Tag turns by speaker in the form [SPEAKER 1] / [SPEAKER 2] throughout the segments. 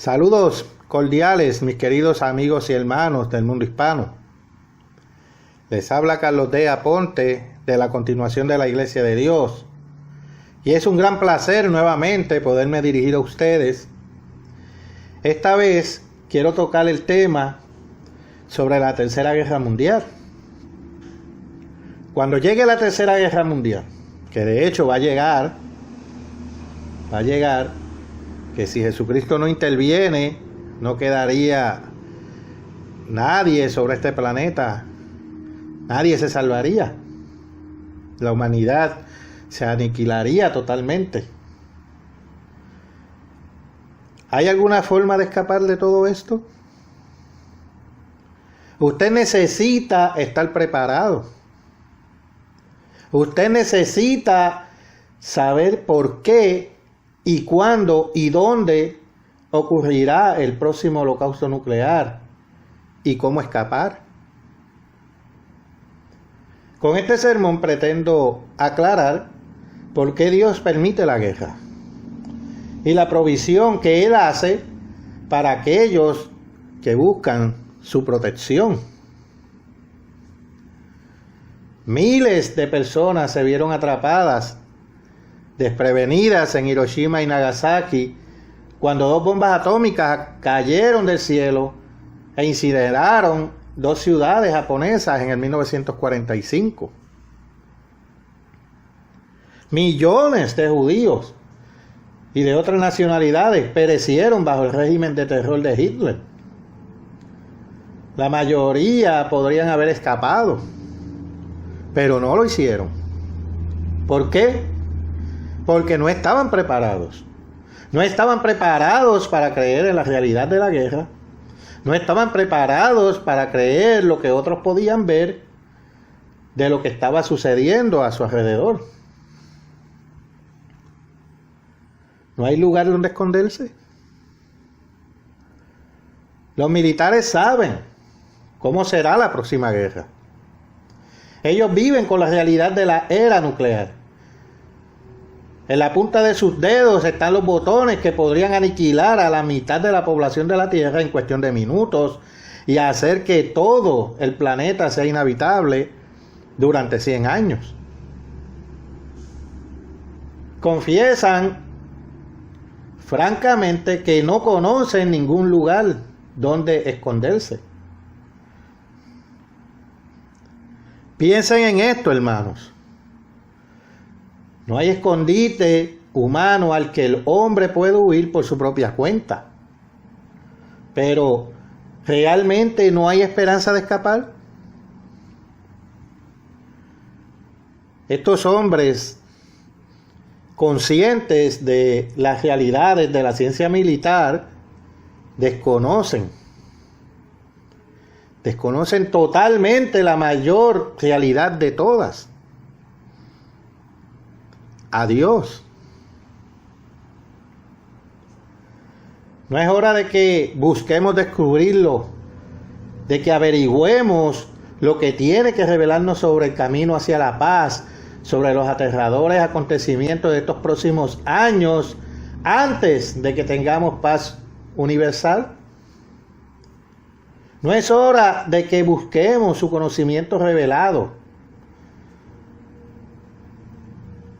[SPEAKER 1] Saludos cordiales, mis queridos amigos y hermanos del mundo hispano. Les habla Carlos D. Aponte de la Continuación de la Iglesia de Dios. Y es un gran placer nuevamente poderme dirigir a ustedes. Esta vez quiero tocar el tema sobre la Tercera Guerra Mundial. Cuando llegue la Tercera Guerra Mundial, que de hecho va a llegar, que si Jesucristo no interviene, no quedaría nadie sobre este planeta, nadie se salvaría, la humanidad se aniquilaría totalmente. ¿Hay alguna forma de escapar de todo esto? Usted necesita estar preparado. Usted necesita saber por qué y cuándo y dónde ocurrirá el próximo holocausto nuclear y cómo escapar. Con este sermón pretendo aclarar por qué Dios permite la guerra y la provisión que Él hace para aquellos que buscan su protección. Miles de personas se vieron atrapadas, desprevenidas en Hiroshima y Nagasaki, cuando dos bombas atómicas cayeron del cielo e incineraron dos ciudades japonesas en el 1945. Millones de judíos y de otras nacionalidades perecieron bajo el régimen de terror de Hitler. La mayoría podrían haber escapado, pero no lo hicieron. ¿Por qué? Porque no estaban preparados. No estaban preparados para creer en la realidad de la guerra. No estaban preparados para creer lo que otros podían ver de lo que estaba sucediendo a su alrededor. ¿No hay lugar donde esconderse? Los militares saben cómo será la próxima guerra. Ellos viven con la realidad de la era nuclear. En la punta de sus dedos están los botones que podrían aniquilar a la mitad de la población de la Tierra en cuestión de minutos y hacer que todo el planeta sea inhabitable durante 100 años. Confiesan francamente que no conocen ningún lugar donde esconderse. Piensen en esto, hermanos. No hay escondite humano al que el hombre puede huir por su propia cuenta. Pero, ¿realmente no hay esperanza de escapar? Estos hombres, conscientes de las realidades de la ciencia militar, desconocen totalmente la mayor realidad de todas: a Dios. No es hora de que busquemos descubrirlo, de que averigüemos lo que tiene que revelarnos sobre el camino hacia la paz, sobre los aterradores acontecimientos de estos próximos años, antes de que tengamos paz universal. No es hora de que busquemos su conocimiento revelado,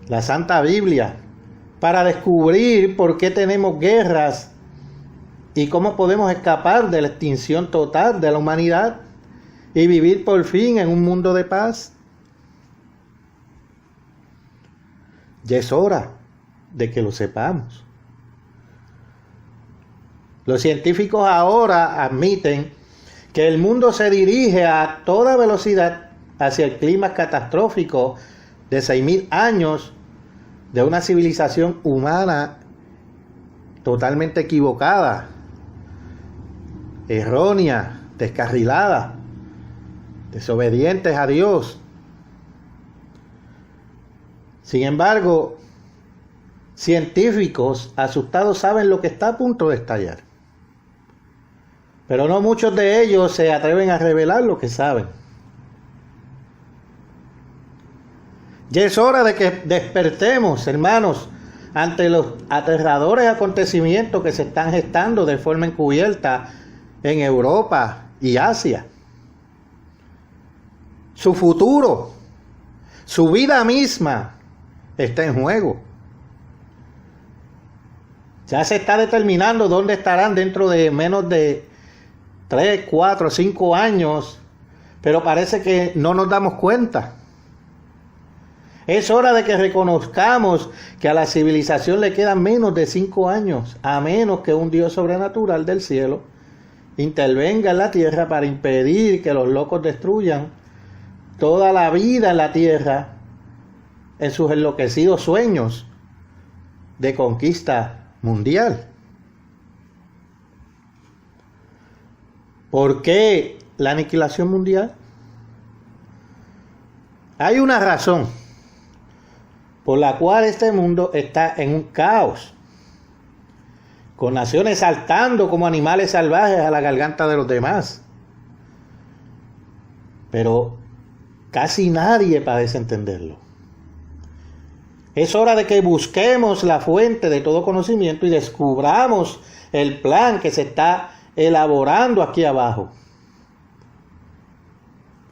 [SPEAKER 1] la Santa Biblia, para descubrir por qué tenemos guerras y cómo podemos escapar de la extinción total de la humanidad y vivir por fin en un mundo de paz. Ya es hora de que lo sepamos. Los científicos ahora admiten que el mundo se dirige a toda velocidad hacia el clima catastrófico de 6.000 años de una civilización humana totalmente equivocada, errónea, descarrilada, desobedientes a Dios. Sin embargo, científicos asustados saben lo que está a punto de estallar, pero no muchos de ellos se atreven a revelar lo que saben. Ya es hora de que despertemos, hermanos, ante los aterradores acontecimientos que se están gestando de forma encubierta en Europa y Asia. Su futuro, su vida misma está en juego. Ya se está determinando dónde estarán dentro de menos de 3, 4, 5 años, pero parece que no nos damos cuenta. Es hora de que reconozcamos que a la civilización le quedan menos de 5 años, a menos que un Dios sobrenatural del cielo intervenga en la tierra para impedir que los locos destruyan toda la vida en la tierra en sus enloquecidos sueños de conquista mundial. ¿Por qué la aniquilación mundial? Hay una razón por la cual este mundo está en un caos, con naciones saltando como animales salvajes a la garganta de los demás. Pero casi nadie parece entenderlo. Es hora de que busquemos la fuente de todo conocimiento y descubramos el plan que se está elaborando aquí abajo.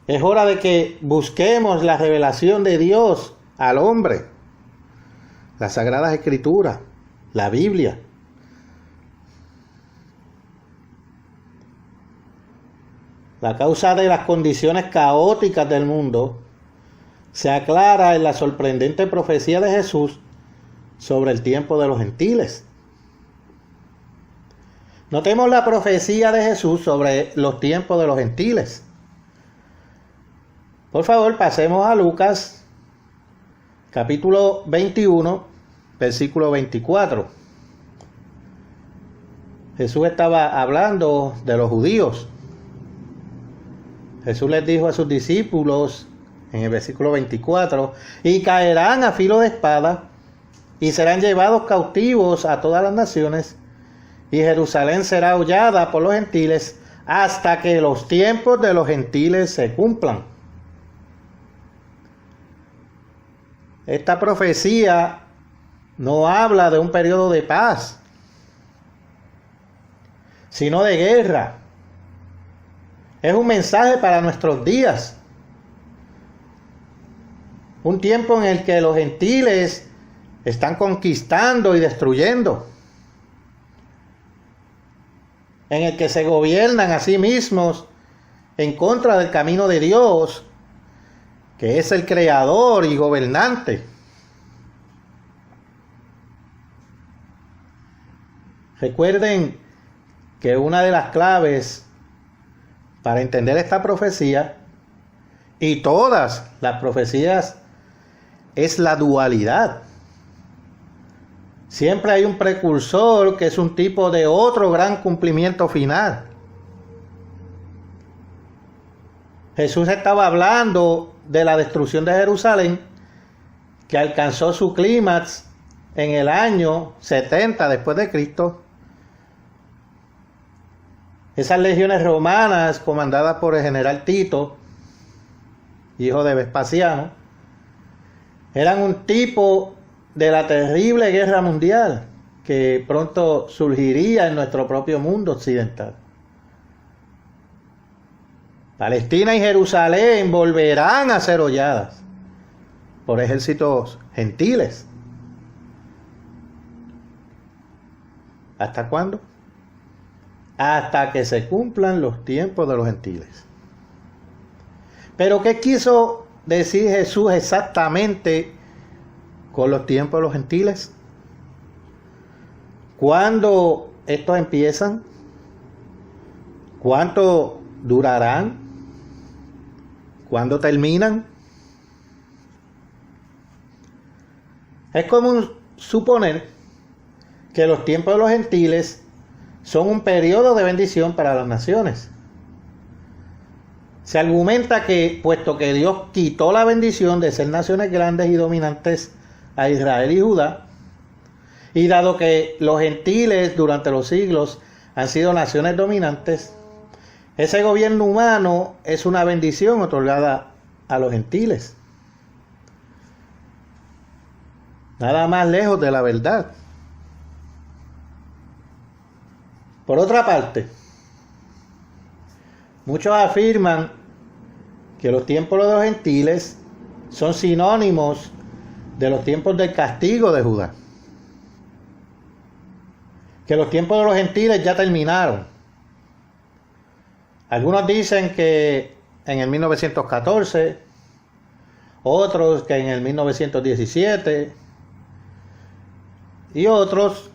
[SPEAKER 1] Es hora de que busquemos la revelación de Dios al hombre, las Sagradas Escrituras, la Biblia. La causa de las condiciones caóticas del mundo se aclara en la sorprendente profecía de Jesús sobre el tiempo de los gentiles. Notemos la profecía de Jesús sobre los tiempos de los gentiles. Por favor, pasemos a Lucas, capítulo 21, versículo 24. Jesús estaba hablando de los judíos. Jesús les dijo a sus discípulos en el versículo 24, y caerán a filo de espada, y serán llevados cautivos a todas las naciones, y Jerusalén será hollada por los gentiles, hasta que los tiempos de los gentiles se cumplan. Esta profecía no habla de un periodo de paz, sino de guerra. Es un mensaje para nuestros días. Un tiempo en el que los gentiles están conquistando y destruyendo. En el que se gobiernan a sí mismos en contra del camino de Dios, que es el creador y gobernante. Recuerden que una de las claves para entender esta profecía, y todas las profecías, es la dualidad. Siempre hay un precursor que es un tipo de otro gran cumplimiento final. Jesús estaba hablando de la destrucción de Jerusalén, que alcanzó su clímax en el año 70 después de Cristo. Esas legiones romanas comandadas por el general Tito, hijo de Vespasiano, eran un tipo de la terrible guerra mundial que pronto surgiría en nuestro propio mundo occidental. Palestina y Jerusalén volverán a ser holladas por ejércitos gentiles. ¿Hasta cuándo? Hasta que se cumplan los tiempos de los gentiles. Pero ¿qué quiso decir Jesús exactamente con los tiempos de los gentiles? ¿Cuándo estos empiezan? ¿Cuánto durarán? ¿Cuándo terminan? Es común suponer que los tiempos de los gentiles son un periodo de bendición para las naciones. Se argumenta que, puesto que Dios quitó la bendición de ser naciones grandes y dominantes a Israel y Judá, y dado que los gentiles durante los siglos han sido naciones dominantes, ese gobierno humano es una bendición otorgada a los gentiles. Nada más lejos de la verdad. Por otra parte, muchos afirman que los tiempos de los gentiles son sinónimos de los tiempos del castigo de Judá. Que los tiempos de los gentiles ya terminaron. Algunos dicen que en el 1914, otros que en el 1917 y otros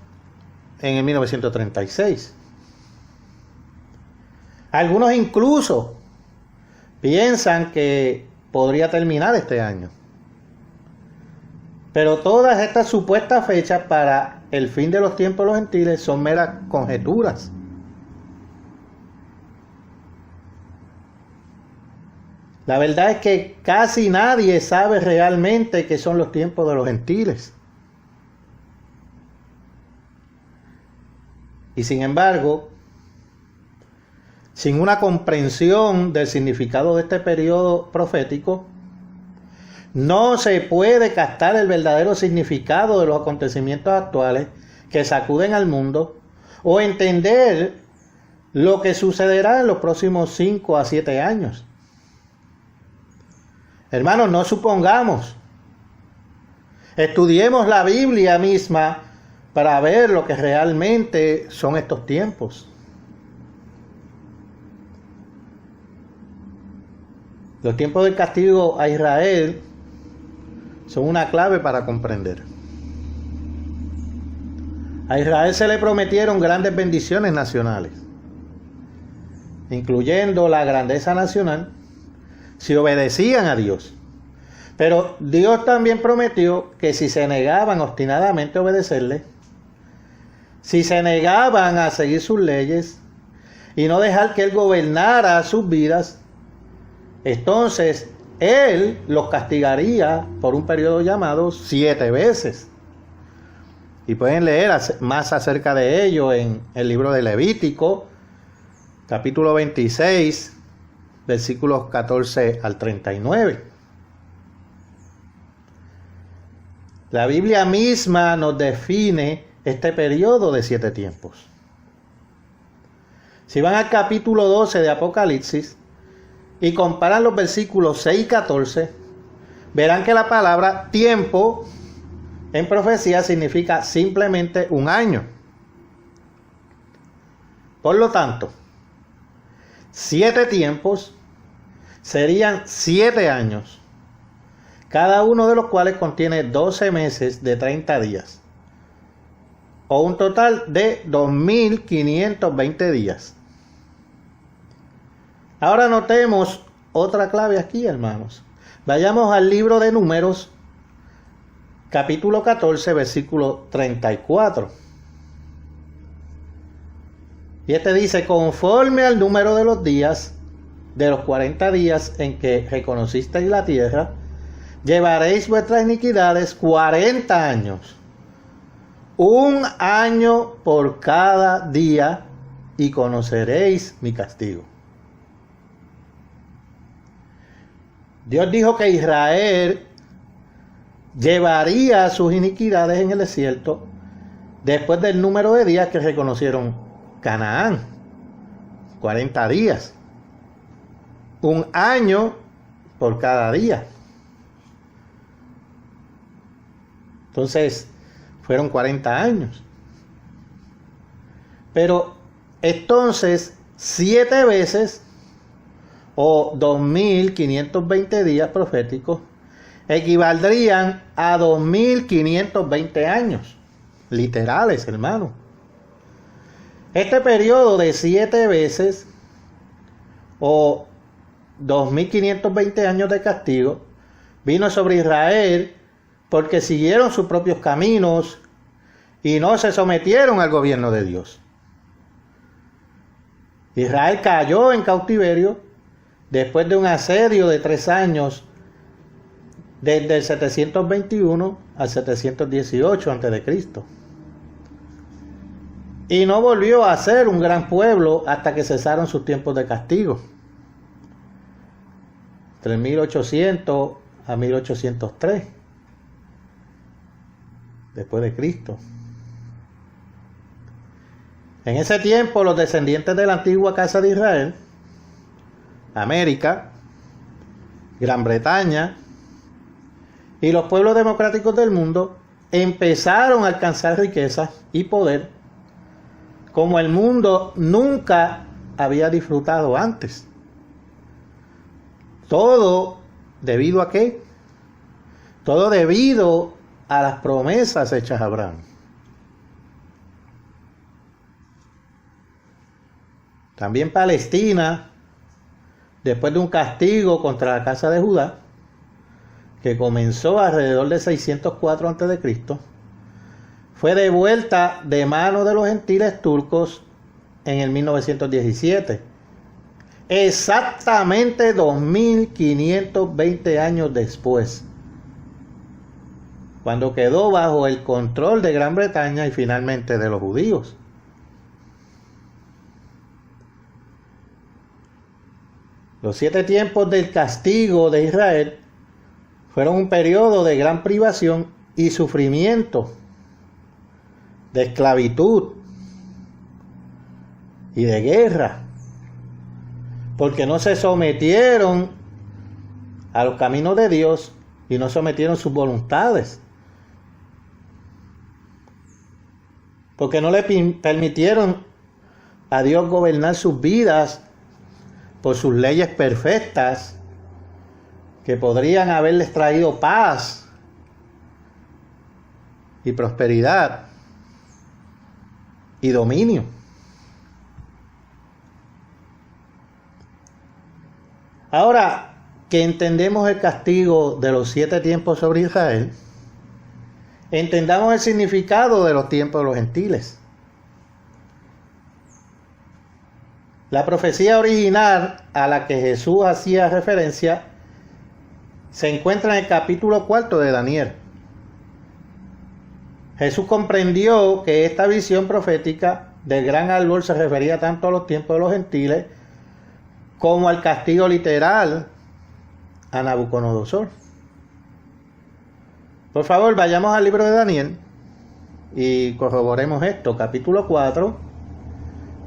[SPEAKER 1] en el 1936. Algunos incluso piensan que podría terminar este año. Pero todas estas supuestas fechas para el fin de los tiempos de los gentiles son meras conjeturas. La verdad es que casi nadie sabe realmente qué son los tiempos de los gentiles. Y sin embargo, sin una comprensión del significado de este periodo profético, no se puede captar el verdadero significado de los acontecimientos actuales que sacuden al mundo o entender lo que sucederá en los próximos 5 a 7 años. Hermanos, no supongamos. Estudiemos la Biblia misma para ver lo que realmente son estos tiempos. Los tiempos del castigo a Israel son una clave para comprender. A Israel se le prometieron grandes bendiciones nacionales, incluyendo la grandeza nacional, si obedecían a Dios. Pero Dios también prometió que si se negaban obstinadamente a obedecerle, si se negaban a seguir sus leyes y no dejar que Él gobernara sus vidas, entonces Él los castigaría por un periodo llamado 7 veces. Y pueden leer más acerca de ello en el libro de Levítico, capítulo 26, versículos 14 al 39. La Biblia misma nos define este periodo de 7 tiempos. Si van al capítulo 12 de Apocalipsis y comparan los versículos 6 y 14, verán que la palabra tiempo en profecía significa simplemente un año. Por lo tanto, 7 tiempos serían 7 años, cada uno de los cuales contiene 12 meses de 30 días, o un total de 2.520 días. Ahora notemos otra clave aquí, hermanos. Vayamos al libro de Números, capítulo 14, versículo 34. Y este dice: conforme al número de los días, de los 40 días en que reconocisteis la tierra, llevaréis vuestras iniquidades 40 años, un año por cada día, y conoceréis mi castigo. Dios dijo que Israel llevaría sus iniquidades en el desierto después del número de días que reconocieron Canaán, 40 días, un año por cada día. Entonces, fueron 40 años. Pero entonces, 7 veces, o 2.520 días proféticos, equivaldrían a 2.520 años. Literales, hermano. Este periodo de 7 veces, o 2.520 años de castigo, vino sobre Israel porque siguieron sus propios caminos y no se sometieron al gobierno de Dios. Israel cayó en cautiverio después de un asedio de 3 años, desde el 721 al 718 a.C. Y no volvió a ser un gran pueblo hasta que cesaron sus tiempos de castigo, entre 1800 a 1803. después de Cristo. En ese tiempo, los descendientes de la antigua casa de Israel, América, Gran Bretaña y los pueblos democráticos del mundo empezaron a alcanzar riquezas y poder como el mundo nunca había disfrutado antes. ¿Todo debido a qué? Todo debido a las promesas hechas a Abraham. También Palestina, después de un castigo contra la casa de Judá, que comenzó alrededor de 604 a.C., fue devuelta de manos de los gentiles turcos en el 1917, exactamente 2520 años después, cuando quedó bajo el control de Gran Bretaña y finalmente de los judíos. Los 7 tiempos del castigo de Israel fueron un periodo de gran privación y sufrimiento, de esclavitud y de guerra, porque no se sometieron a los caminos de Dios y no sometieron sus voluntades, porque no le permitieron a Dios gobernar sus vidas por sus leyes perfectas que podrían haberles traído paz y prosperidad y dominio. Ahora que entendemos el castigo de los 7 tiempos sobre Israel, entendamos el significado de los tiempos de los gentiles. La profecía original a la que Jesús hacía referencia se encuentra en el capítulo 4 de Daniel. Jesús comprendió que esta visión profética del gran árbol se refería tanto a los tiempos de los gentiles como al castigo literal a Nabucodonosor. Por favor, vayamos al libro de Daniel y corroboremos esto, capítulo 4,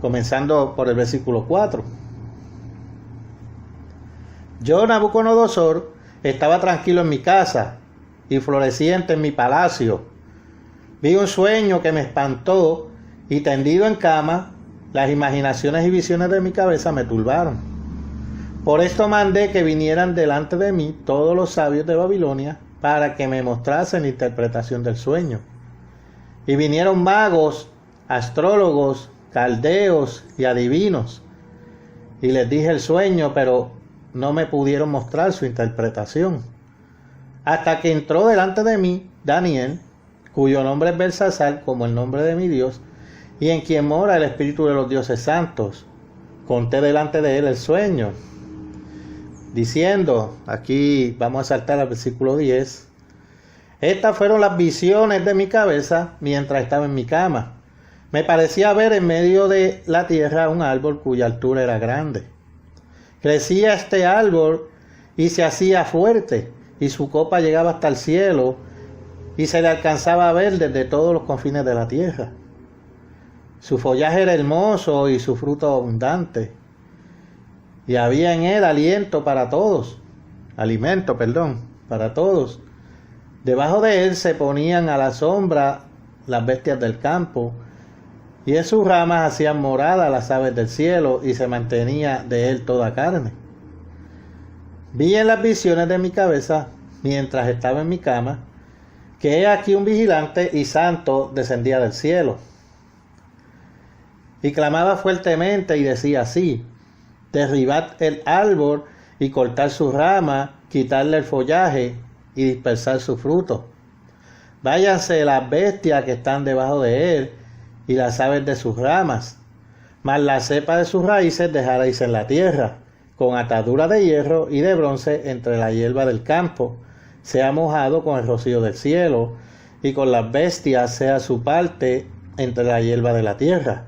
[SPEAKER 1] comenzando por el versículo 4. Yo, Nabucodonosor, estaba tranquilo en mi casa y floreciente en mi palacio. Vi un sueño que me espantó y tendido en cama, las imaginaciones y visiones de mi cabeza me turbaron. Por esto mandé que vinieran delante de mí todos los sabios de Babilonia para que me mostrasen la interpretación del sueño. Y vinieron magos, astrólogos, caldeos y adivinos. Y les dije el sueño, pero no me pudieron mostrar su interpretación. Hasta que entró delante de mí Daniel, cuyo nombre es Belsasar, como el nombre de mi Dios, y en quien mora el Espíritu de los dioses santos. Conté delante de él el sueño, diciendo, aquí vamos a saltar al versículo 10, estas fueron las visiones de mi cabeza mientras estaba en mi cama. Me parecía ver en medio de la tierra un árbol cuya altura era grande. Crecía este árbol y se hacía fuerte, y su copa llegaba hasta el cielo, y se le alcanzaba a ver desde todos los confines de la tierra. Su follaje era hermoso y su fruto abundante, y había en él alimento para todos. Debajo de él se ponían a la sombra las bestias del campo, y en sus ramas hacían morada las aves del cielo, y se mantenía de él toda carne. Vi en las visiones de mi cabeza, mientras estaba en mi cama, que he aquí un vigilante y santo descendía del cielo. Y clamaba fuertemente y decía así: derribad el árbol y cortad su rama, quitarle el follaje y dispersar su fruto. Váyanse las bestias que están debajo de él y las aves de sus ramas, mas la cepa de sus raíces dejaréis en la tierra, con atadura de hierro y de bronce entre la hierba del campo, sea mojado con el rocío del cielo, y con las bestias sea su parte entre la hierba de la tierra.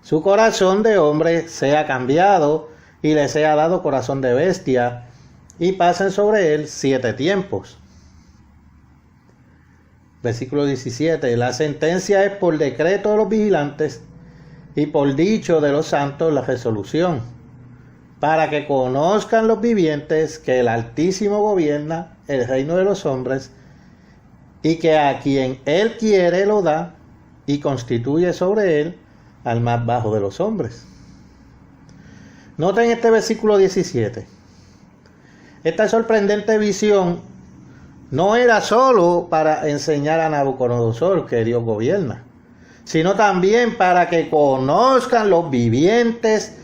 [SPEAKER 1] Su corazón de hombre sea cambiado, y le sea dado corazón de bestia, y pasen sobre él 7 tiempos. versículo 17, la sentencia es por decreto de los vigilantes y por dicho de los santos la resolución, para que conozcan los vivientes que el Altísimo gobierna el reino de los hombres y que a quien Él quiere lo da y constituye sobre él al más bajo de los hombres. Noten este versículo 17. Esta sorprendente visión no era solo para enseñar a Nabucodonosor que Dios gobierna, sino también para que conozcan los vivientes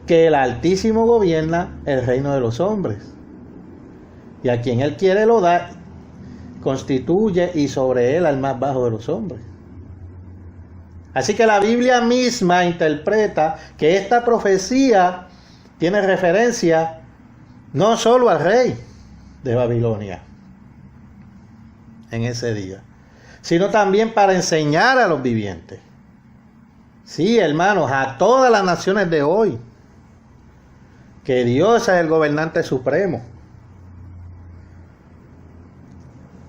[SPEAKER 1] que el Altísimo gobierna el reino de los hombres. Y a quien Él quiere lo da, constituye y sobre él al más bajo de los hombres. Así que la Biblia misma interpreta que esta profecía tiene referencia no solo al rey de Babilonia en ese día, sino también para enseñar a los vivientes. Sí, hermanos, a todas las naciones de hoy, que Dios es el gobernante supremo.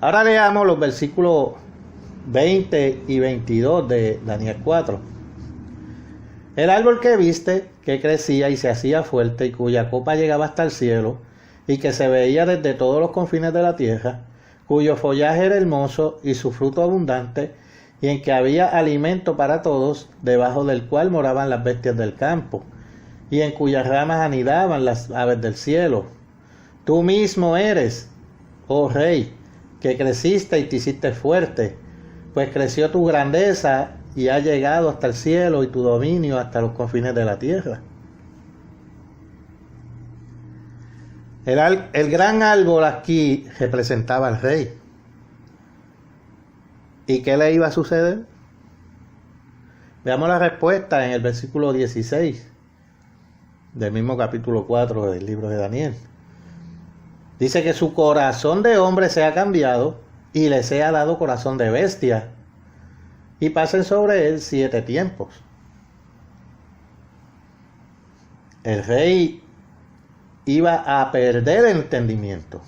[SPEAKER 1] Ahora leamos los versículos 20 y 22 de Daniel 4. El árbol que viste, que crecía y se hacía fuerte y cuya copa llegaba hasta el cielo y que se veía desde todos los confines de la tierra, cuyo follaje era hermoso y su fruto abundante, y en que había alimento para todos, debajo del cual moraban las bestias del campo, y en cuyas ramas anidaban las aves del cielo. Tú mismo eres, oh rey, que creciste y te hiciste fuerte, pues creció tu grandeza y ha llegado hasta el cielo y tu dominio hasta los confines de la tierra. El gran árbol aquí representaba al rey. ¿Y qué le iba a suceder? Veamos la respuesta en el versículo 16 del mismo capítulo 4 del libro de Daniel. Dice que su corazón de hombre se ha cambiado y le sea dado corazón de bestia, y pasen sobre él 7 tiempos. El rey iba a perder el entendimiento,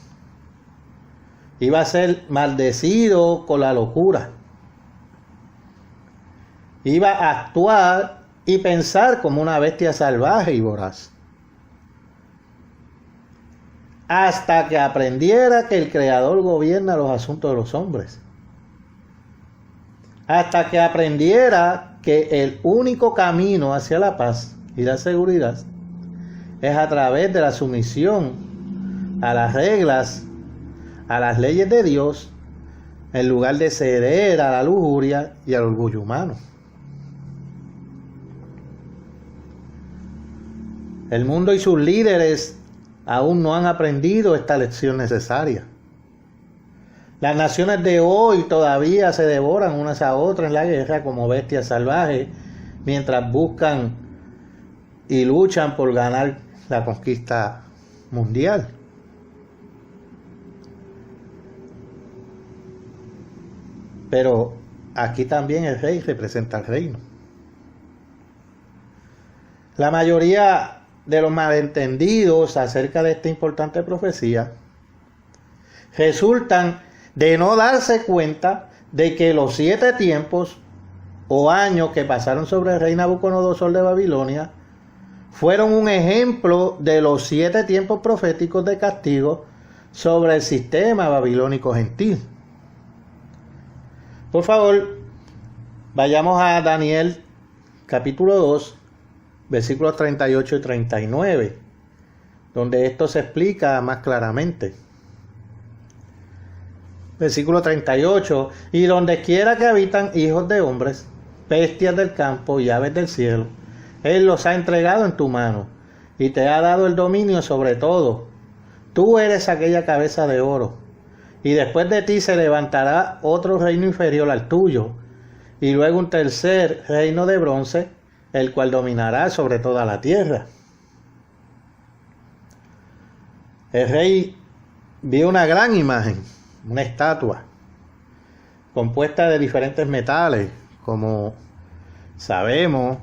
[SPEAKER 1] iba a ser maldecido con la locura, iba a actuar y pensar como una bestia salvaje y voraz, hasta que aprendiera que el Creador gobierna los asuntos de los hombres, hasta que aprendiera que el único camino hacia la paz y la seguridad es a través de la sumisión a las reglas, a las leyes de Dios, en lugar de ceder a la lujuria y al orgullo humano. El mundo y sus líderes aún no han aprendido esta lección necesaria. Las naciones de hoy todavía se devoran unas a otras en la guerra como bestias salvajes, mientras buscan y luchan por ganar la conquista mundial. Pero aquí también el rey representa al reino. La mayoría de los malentendidos acerca de esta importante profecía resultan de no darse cuenta de que los 7 tiempos o años que pasaron sobre el rey Nabucodonosor de Babilonia fueron un ejemplo de los 7 tiempos proféticos de castigo sobre el sistema babilónico gentil. Por favor, vayamos a Daniel capítulo 2, versículos 38 y 39, donde esto se explica más claramente. Versículo 38, y donde quiera que habitan hijos de hombres, bestias del campo y aves del cielo, Él los ha entregado en tu mano, y te ha dado el dominio sobre todo. Tú eres aquella cabeza de oro, y después de ti se levantará otro reino inferior al tuyo, y luego un tercer reino de bronce, el cual dominará sobre toda la tierra. El rey vio una gran imagen, una estatua, compuesta de diferentes metales, como sabemos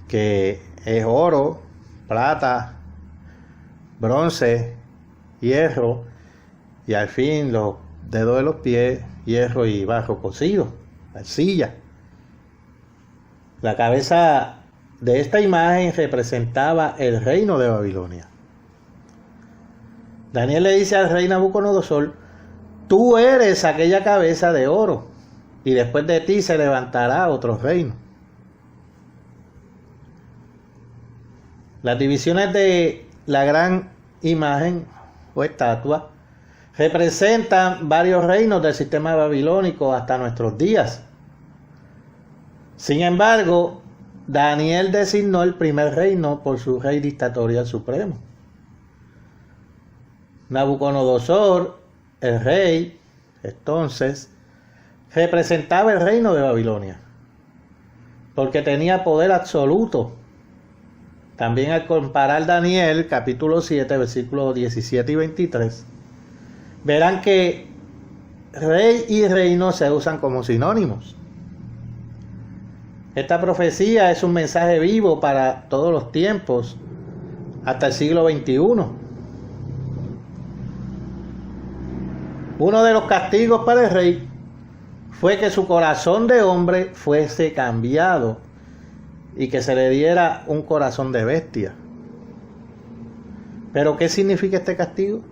[SPEAKER 1] que es oro, plata, bronce, hierro, y al fin los dedos de los pies, hierro y barro cocido, arcilla. La cabeza de esta imagen representaba el reino de Babilonia. Daniel le dice al rey Nabucodonosor: tú eres aquella cabeza de oro, y después de ti se levantará otro reino. Las divisiones de la gran imagen o estatua representan varios reinos del sistema babilónico hasta nuestros días. Sin embargo, Daniel designó el primer reino por su rey dictatorial supremo. Nabucodonosor, el rey, entonces, representaba el reino de Babilonia, porque tenía poder absoluto. También al comparar Daniel, capítulo 7, versículos 17 y 23, verán que rey y reino se usan como sinónimos. Esta profecía es un mensaje vivo para todos los tiempos, hasta el siglo XXI. Uno de los castigos para el rey fue que su corazón de hombre fuese cambiado y que se le diera un corazón de bestia. ¿Pero qué significa este castigo?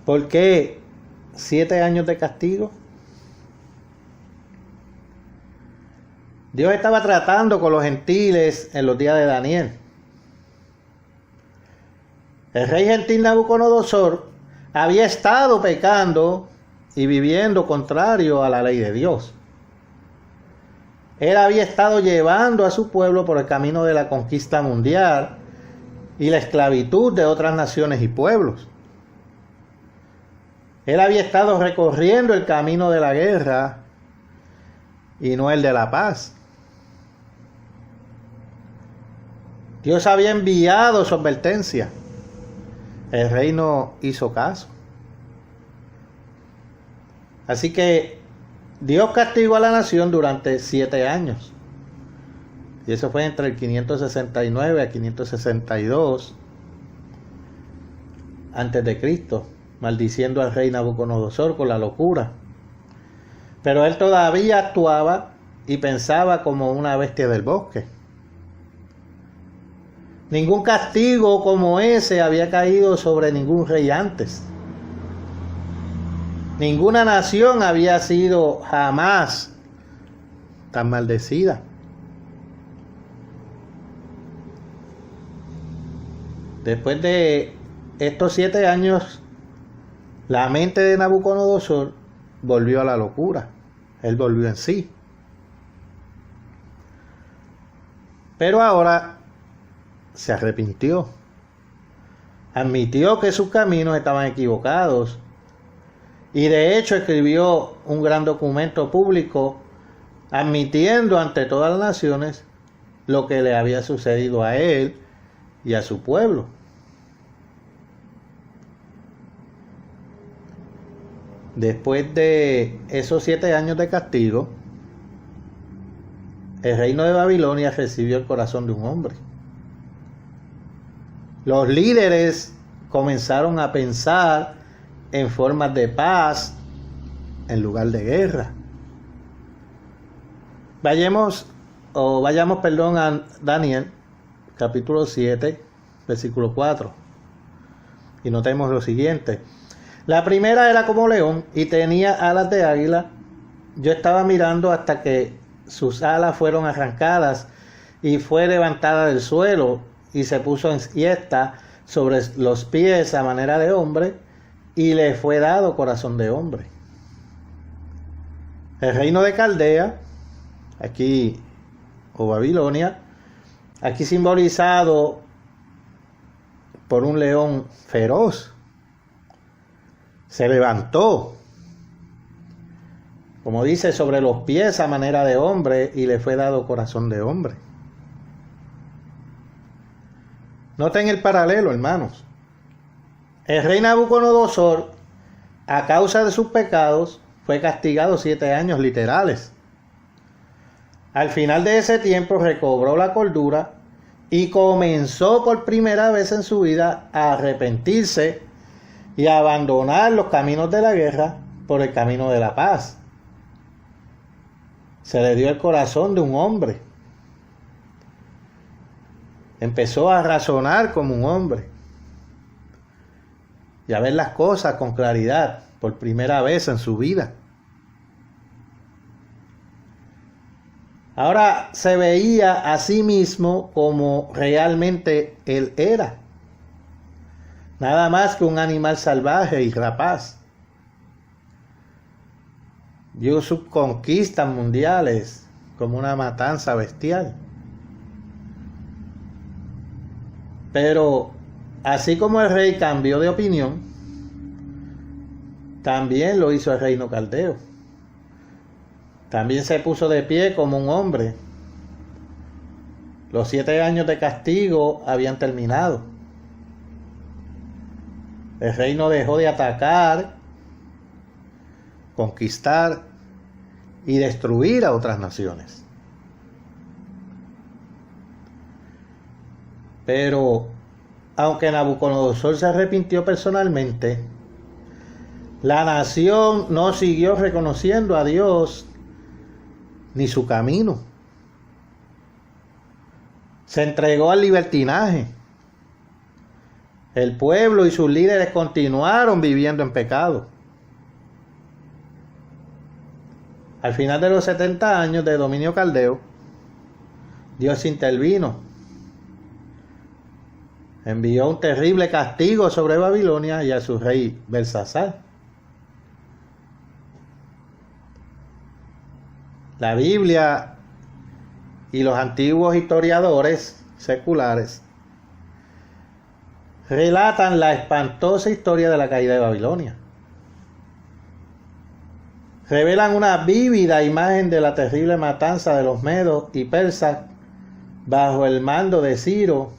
[SPEAKER 1] ¿Por qué 7 años de castigo? Dios estaba tratando con los gentiles en los días de Daniel. El rey gentil Nabucodonosor había estado pecando y viviendo contrario a la ley de Dios. Él había estado llevando a su pueblo por el camino de la conquista mundial y la esclavitud de otras naciones y pueblos. Él había estado recorriendo el camino de la guerra y no el de la paz. Dios había enviado su advertencia. El rey no hizo caso. Así que Dios castigó a la nación durante 7 años. Y eso fue entre el 569 a 562 antes de Cristo, maldiciendo al rey Nabucodonosor con la locura. Pero él todavía actuaba y pensaba como una bestia del bosque. Ningún castigo como ese había caído sobre ningún rey antes. Ninguna nación había sido jamás tan maldecida. Después de estos 7 años, la mente de Nabucodonosor volvió a la locura. Él volvió en sí. Pero ahora se arrepintió. Admitió que sus caminos estaban equivocados. Y de hecho escribió un gran documento público admitiendo ante todas las naciones lo que le había sucedido a él y a su pueblo. Después de esos 7 años de castigo, el reino de Babilonia recibió el corazón de un hombre. Los líderes comenzaron a pensar en formas de paz en lugar de guerra. Vayamos a Daniel, capítulo 7, versículo 4. Y notemos lo siguiente. La primera era como león y tenía alas de águila. Yo estaba mirando hasta que sus alas fueron arrancadas y fue levantada del suelo y se puso en siesta sobre los pies a manera de hombre y le fue dado corazón de hombre. El reino de Caldea, aquí, o Babilonia, aquí simbolizado por un león feroz, se levantó, como dice, sobre los pies a manera de hombre y le fue dado corazón de hombre. Noten el paralelo, hermanos. El rey Nabucodonosor, a causa de sus pecados, fue castigado 7 años literales. Al final de ese tiempo recobró la cordura y comenzó por primera vez en su vida a arrepentirse y abandonar los caminos de la guerra por el camino de la paz. Se le dio el corazón de un hombre. Empezó a razonar como un hombre y a ver las cosas con claridad por primera vez en su vida. Ahora se veía a sí mismo como realmente él era. Nada más que un animal salvaje y rapaz. Vio sus conquistas mundiales como una matanza bestial. Pero así como el rey cambió de opinión, también lo hizo el reino caldeo. También se puso de pie como un hombre. Los 7 años de castigo habían terminado. El reino dejó de atacar, conquistar y destruir a otras naciones. Pero, aunque Nabucodonosor se arrepintió personalmente, la nación no siguió reconociendo a Dios ni su camino. Se entregó al libertinaje. El pueblo y sus líderes continuaron viviendo en pecado. Al final de los 70 años de dominio caldeo, Dios intervino. Envió un terrible castigo sobre Babilonia y a su rey Belsasar. La Biblia y los antiguos historiadores seculares relatan la espantosa historia de la caída de Babilonia. Revelan una vívida imagen de la terrible matanza de los medos y persas bajo el mando de Ciro.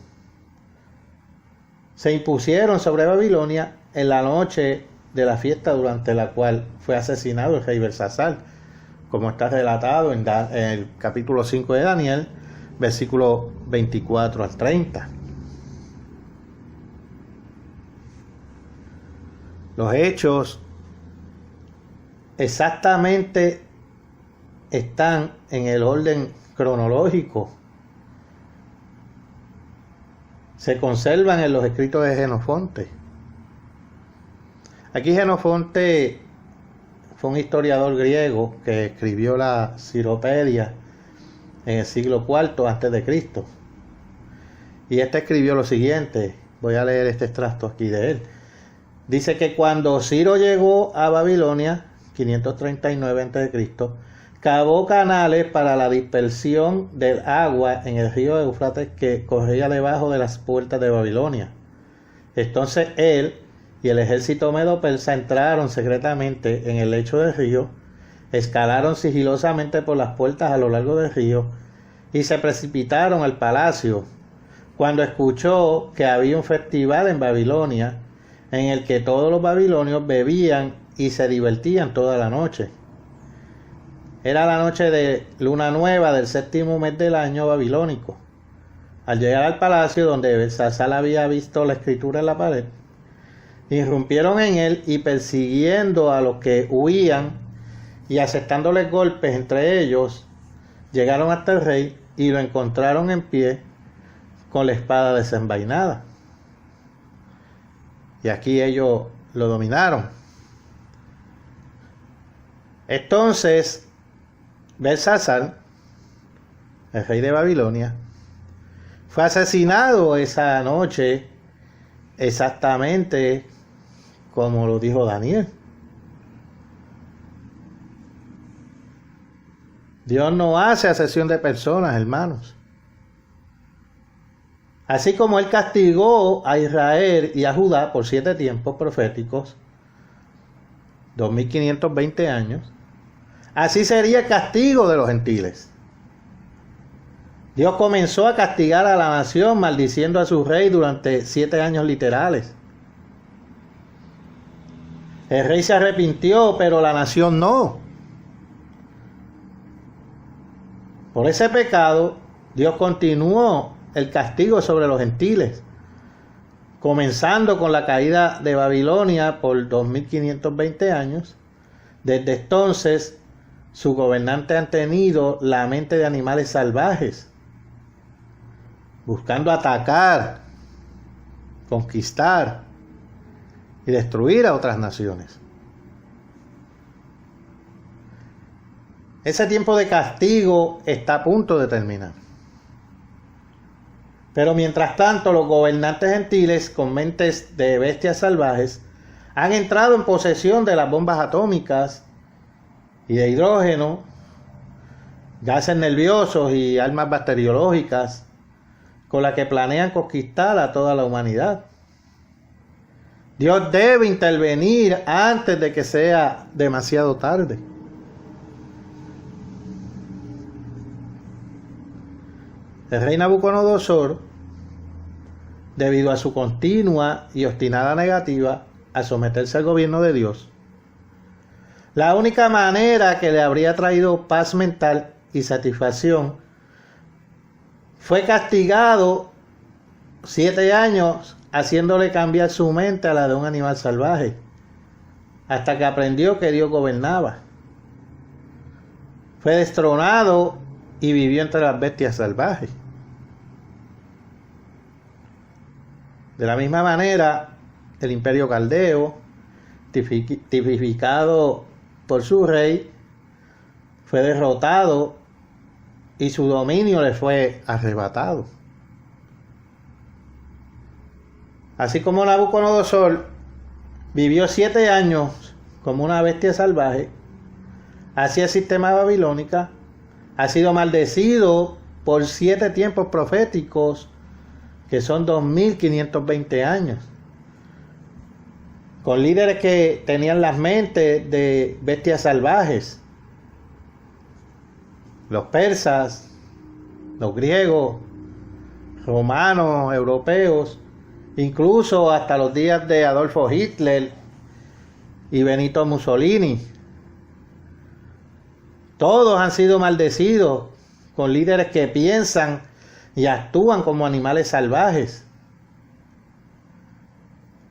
[SPEAKER 1] Se impusieron sobre Babilonia en la noche de la fiesta durante la cual fue asesinado el rey Belsasar, como está relatado en el capítulo 5 de Daniel, versículo 24 al 30. Los hechos exactamente están en el orden cronológico. Se conservan en los escritos de Jenofonte. Aquí Jenofonte fue un historiador griego que escribió la Ciropedia en el siglo IV antes de Cristo. Y escribió lo siguiente. Voy a leer este extracto aquí de él. Dice que cuando Ciro llegó a Babilonia, 539 a.C., cavó canales para la dispersión del agua en el río Éufrates que corría debajo de las puertas de Babilonia. Entonces él y el ejército medo-persa entraron secretamente en el lecho del río, escalaron sigilosamente por las puertas a lo largo del río y se precipitaron al palacio cuando escuchó que había un festival en Babilonia en el que todos los babilonios bebían y se divertían toda la noche. Era la noche de luna nueva del 7º mes del año babilónico. Al llegar al palacio donde Belsasar había visto la escritura en la pared, irrumpieron en él y persiguiendo a los que huían y asestándoles golpes entre ellos, llegaron hasta el rey y lo encontraron en pie con la espada desenvainada. Y aquí ellos lo dominaron. Entonces, Belsasar, el rey de Babilonia, fue asesinado esa noche exactamente como lo dijo Daniel. Dios no hace acepción de personas, hermanos. Así como Él castigó a Israel y a Judá por 7 tiempos proféticos, 2520 años, así sería el castigo de los gentiles. Dios comenzó a castigar a la nación maldiciendo a su rey durante 7 años literales. El rey se arrepintió, pero la nación no. Por ese pecado, Dios continuó el castigo sobre los gentiles, comenzando con la caída de Babilonia por 2520 años. Desde entonces, sus gobernantes han tenido la mente de animales salvajes, buscando atacar, conquistar y destruir a otras naciones. Ese tiempo de castigo está a punto de terminar. Pero mientras tanto, los gobernantes gentiles con mentes de bestias salvajes han entrado en posesión de las bombas atómicas y de hidrógeno, gases nerviosos y armas bacteriológicas con las que planean conquistar a toda la humanidad. Dios debe intervenir antes de que sea demasiado tarde. El rey Nabucodonosor, debido a su continua y obstinada negativa a someterse al gobierno de Dios, la única manera que le habría traído paz mental y satisfacción fue castigado 7 años, haciéndole cambiar su mente a la de un animal salvaje, hasta que aprendió que Dios gobernaba. Fue destronado y vivió entre las bestias salvajes. De la misma manera, el imperio caldeo, tipificado por su rey, fue derrotado y su dominio le fue arrebatado. Así como Nabucodonosor vivió 7 años como una bestia salvaje, así el sistema babilónico ha sido maldecido por 7 tiempos proféticos, que son 2520 años, con líderes que tenían las mentes de bestias salvajes. Los persas, los griegos, romanos, europeos, incluso hasta los días de Adolfo Hitler y Benito Mussolini. Todos han sido maldecidos con líderes que piensan y actúan como animales salvajes.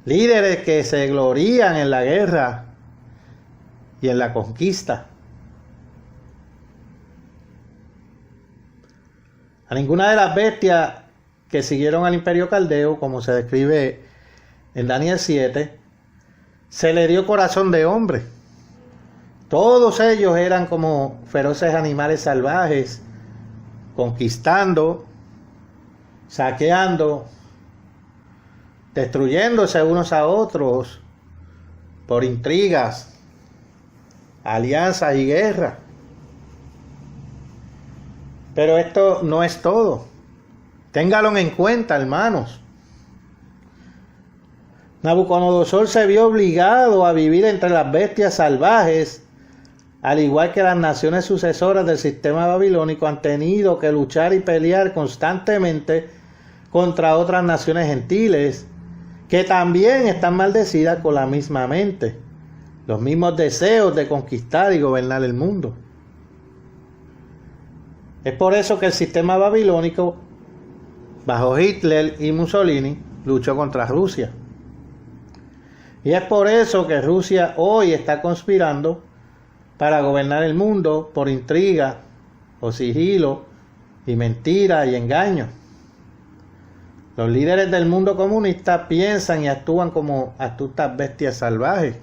[SPEAKER 1] Líderes que se glorían en la guerra y en la conquista. A ninguna de las bestias que siguieron al imperio caldeo, como se describe en Daniel 7, se le dio corazón de hombre. Todos ellos eran como feroces animales salvajes, conquistando, saqueando, destruyéndose unos a otros por intrigas, alianzas y guerra. Pero esto no es todo. Ténganlo en cuenta, hermanos. Nabucodonosor se vio obligado a vivir entre las bestias salvajes, al igual que las naciones sucesoras del sistema babilónico han tenido que luchar y pelear constantemente contra otras naciones gentiles que también están maldecidas con la misma mente, los mismos deseos de conquistar y gobernar el mundo. Es por eso que el sistema babilónico, bajo Hitler y Mussolini, luchó contra Rusia. Y es por eso que Rusia hoy está conspirando para gobernar el mundo por intriga o sigilo y mentira y engaño. Los líderes del mundo comunista piensan y actúan como astutas bestias salvajes.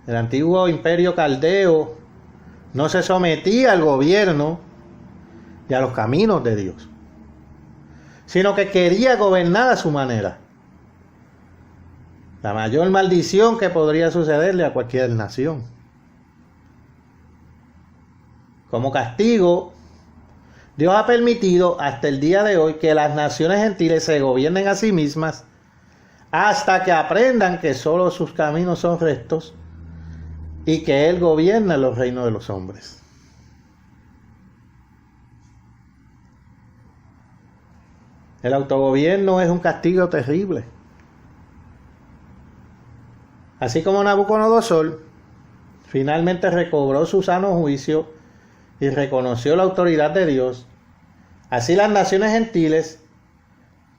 [SPEAKER 1] El antiguo imperio caldeo no se sometía al gobierno y a los caminos de Dios, sino que quería gobernar a su manera. La mayor maldición que podría sucederle a cualquier nación. Como castigo, Dios ha permitido hasta el día de hoy que las naciones gentiles se gobiernen a sí mismas hasta que aprendan que solo sus caminos son rectos y que Él gobierna los reinos de los hombres. El autogobierno es un castigo terrible. Así como Nabucodonosor finalmente recobró su sano juicio y reconoció la autoridad de Dios, Así las naciones gentiles,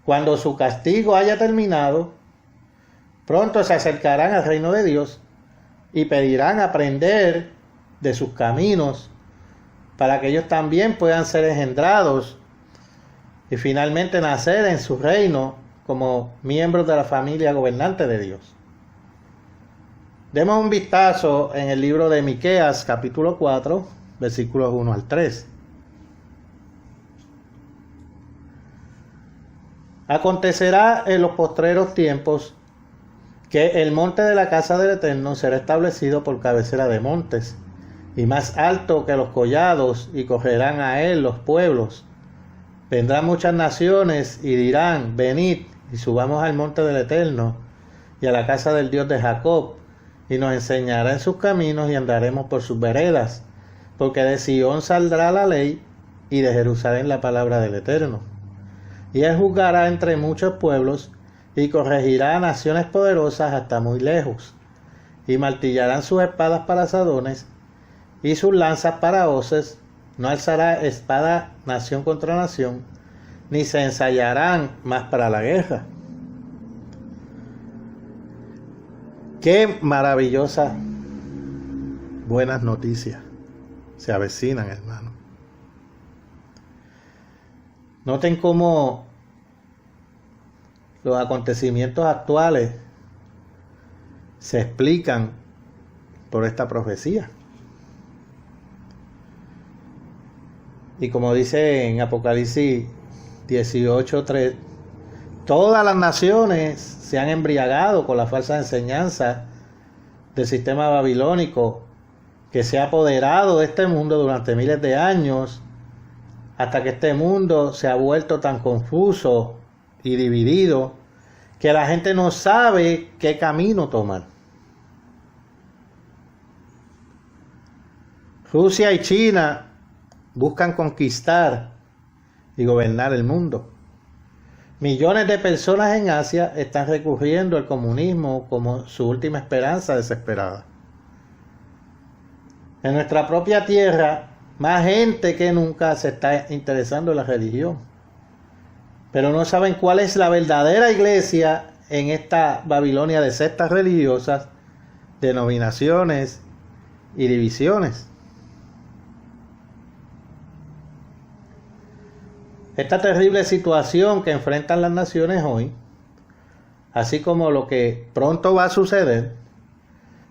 [SPEAKER 1] cuando su castigo haya terminado, pronto se acercarán al reino de Dios y pedirán aprender de sus caminos para que ellos también puedan ser engendrados y finalmente nacer en su reino como miembros de la familia gobernante de Dios. Demos un vistazo en el libro de Miqueas, capítulo 4, versículos 1 al 3. Acontecerá en los postreros tiempos que el monte de la casa del Eterno será establecido por cabecera de montes, y más alto que los collados, y correrán a él los pueblos. Vendrán muchas naciones y dirán: venid y subamos al monte del Eterno y a la casa del Dios de Jacob, y nos enseñará en sus caminos y andaremos por sus veredas, porque de Sión saldrá la ley y de Jerusalén la palabra del Eterno. Y él juzgará entre muchos pueblos y corregirá a naciones poderosas hasta muy lejos, y martillarán sus espadas para asadones y sus lanzas para hoces. No alzará espada nación contra nación, ni se ensayarán más para la guerra. Qué maravillosa buenas noticias se avecinan, hermano. Noten cómo los acontecimientos actuales se explican por esta profecía. Y como dice en Apocalipsis 18:3, todas las naciones se han embriagado con la falsa enseñanza del sistema babilónico que se ha apoderado de este mundo durante miles de años, hasta que este mundo se ha vuelto tan confuso y dividido que la gente no sabe qué camino tomar. Rusia y China buscan conquistar y gobernar el mundo. Millones de personas en Asia están recurriendo al comunismo como su última esperanza desesperada. En nuestra propia tierra, más gente que nunca se está interesando en la religión, pero no saben cuál es la verdadera iglesia en esta Babilonia de sectas religiosas, denominaciones y divisiones. Esta terrible situación que enfrentan las naciones hoy, así como lo que pronto va a suceder,